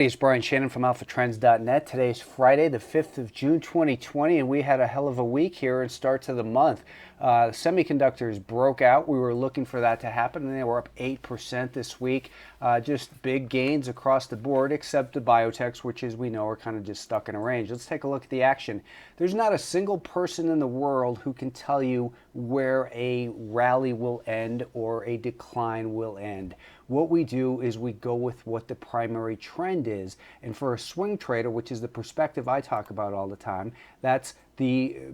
It's Brian Shannon from AlphaTrends.net. Today is Friday, the 5th of June, 2020, and we had a hell of a week here and start to the month. Semiconductors broke out. We were looking for that to happen, and they were up 8% this week. Just big gains across the board, except the biotechs, which, as we know, are kind of just stuck in a range. Let's take a look at the action. There's not a single person in the world who can tell you where a rally will end or a decline will end. What we do is we go with what the primary trend is. And for a swing trader, which is the perspective I talk about all the time, that's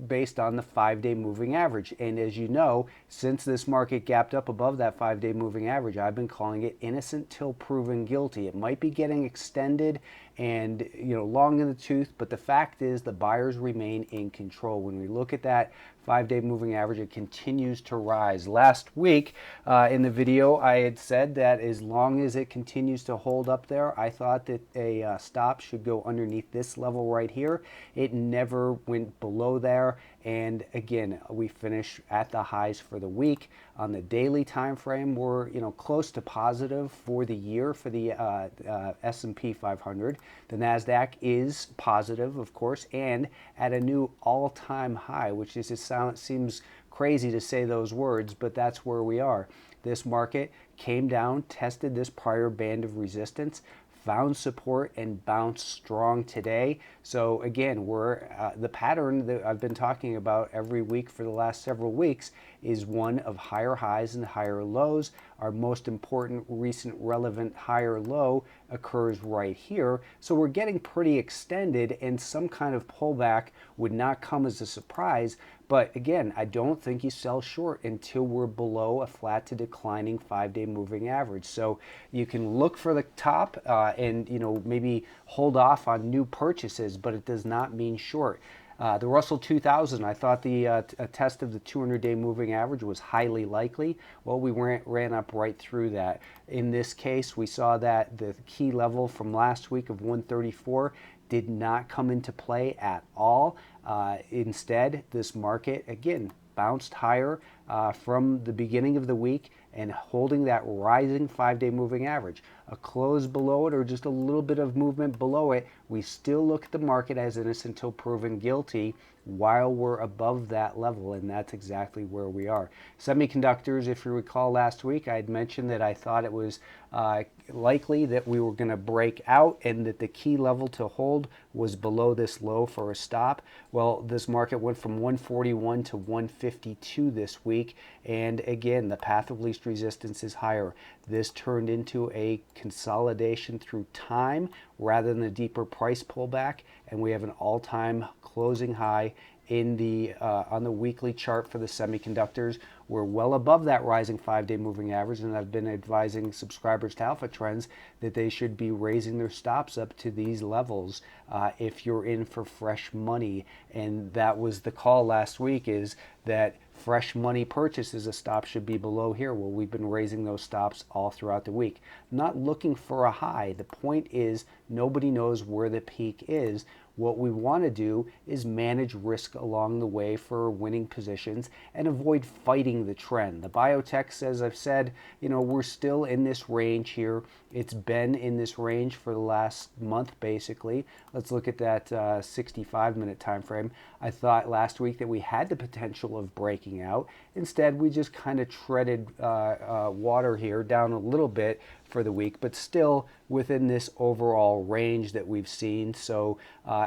based on the 5-day moving average. And as you know, since this market gapped up above that 5-day moving average, I've been calling it innocent till proven guilty. It might be getting extended and long in the tooth, but the fact is the buyers remain in control. When we look at that 5-day moving average, it continues to rise. Last week in the video, I had said that as long as it continues to hold up there, I thought that a stop should go underneath this level right here. It never went below there, and again, we finish at the highs for the week. On the daily time frame, we're close to positive for the year for the S&P 500. The Nasdaq is positive, of course, and at a new all-time high, which is seems crazy to say those words, but that's where we are. This market came down, tested this prior band of resistance, found support, and bounced strong today. So again, the pattern that I've been talking about every week for the last several weeks is one of higher highs and higher lows. Our most important recent relevant higher low occurs right here. So we're getting pretty extended, and some kind of pullback would not come as a surprise. But again, I don't think you sell short until we're below a flat to declining 5-day moving average. So you can look for the top and maybe hold off on new purchases, but it does not mean short. The Russell 2000, I thought a test of the 200-day moving average was highly likely. Well, we ran up right through that. In this case, we saw that the key level from last week of 134 did not come into play at all. Instead, this market, again, bounced higher from the beginning of the week and holding that rising 5-day moving average. A close below it or just a little bit of movement below it, we still look at the market as innocent until proven guilty while we're above that level, and that's exactly where we are. Semiconductors, if you recall last week, I had mentioned that I thought it was likely that we were going to break out and that the key level to hold was below this low for a stop. Well, this market went from 141 to 152 this week, and again, the path of least resistance is higher. This turned into a consolidation through time rather than a deeper price pullback, and we have an all-time closing high in on the weekly chart for the semiconductors. We're well above that rising 5-day moving average, and I've been advising subscribers to Alpha Trends that they should be raising their stops up to these levels if you're in for fresh money. And that was the call last week, is that fresh money purchases, a stop should be below here. Well, we've been raising those stops all throughout the week. Not looking for a high. The point is nobody knows where the peak is. What we want to do is manage risk along the way for winning positions and avoid fighting the trend. The biotechs, as I've said, we're still in this range here. It's been in this range for the last month, basically. Let's look at that 65-minute time frame. I thought last week that we had the potential of breaking out. Instead, we just kind of treaded water here down a little bit for the week, but still within this overall range that we've seen. So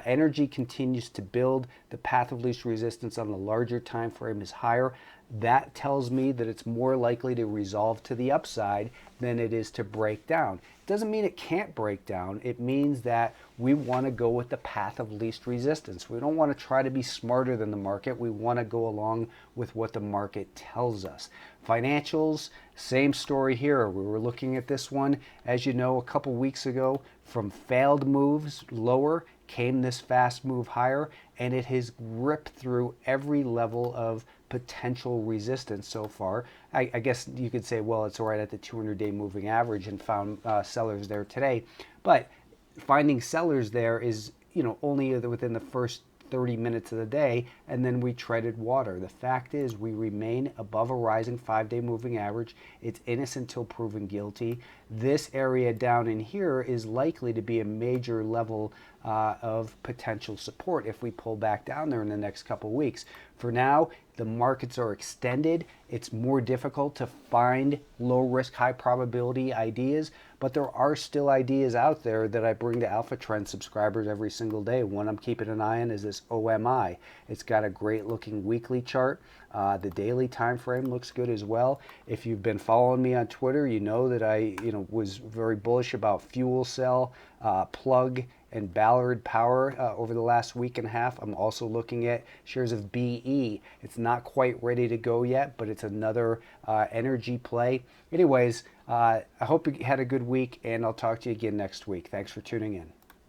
energy continues to build. The path of least resistance on the larger time frame is higher. That tells me that it's more likely to resolve to the upside than it is to break down. It doesn't mean it can't break down. It means that we want to go with the path of least resistance. We don't want to try to be smarter than the market. We want to go along with what the market tells us. Financials, same story here. We were looking at this one, as you know, a couple weeks ago. From failed moves lower came this fast move higher, and it has ripped through every level of potential resistance so far. I guess you could say, well, it's right at the 200-day moving average, and found sellers there today. But finding sellers there is, only within the first 30 minutes of the day, and then we treaded water. The fact is, we remain above a rising 5-day moving average. It's innocent until proven guilty. This area down in here is likely to be a major level of potential support if we pull back down there in the next couple weeks. For now, the markets are extended. It's more difficult to find low risk, high probability ideas, but there are still ideas out there that I bring to Alpha Trend subscribers every single day. One I'm keeping an eye on is this OMI. It's got a great looking weekly chart. The daily time frame looks good as well. If you've been following me on Twitter, you know that I was very bullish about fuel cell, plug, and Ballard Power over the last week and a half. I'm also looking at shares of BE. It's not quite ready to go yet, but it's another energy play. Anyways, I hope you had a good week, and I'll talk to you again next week. Thanks for tuning in.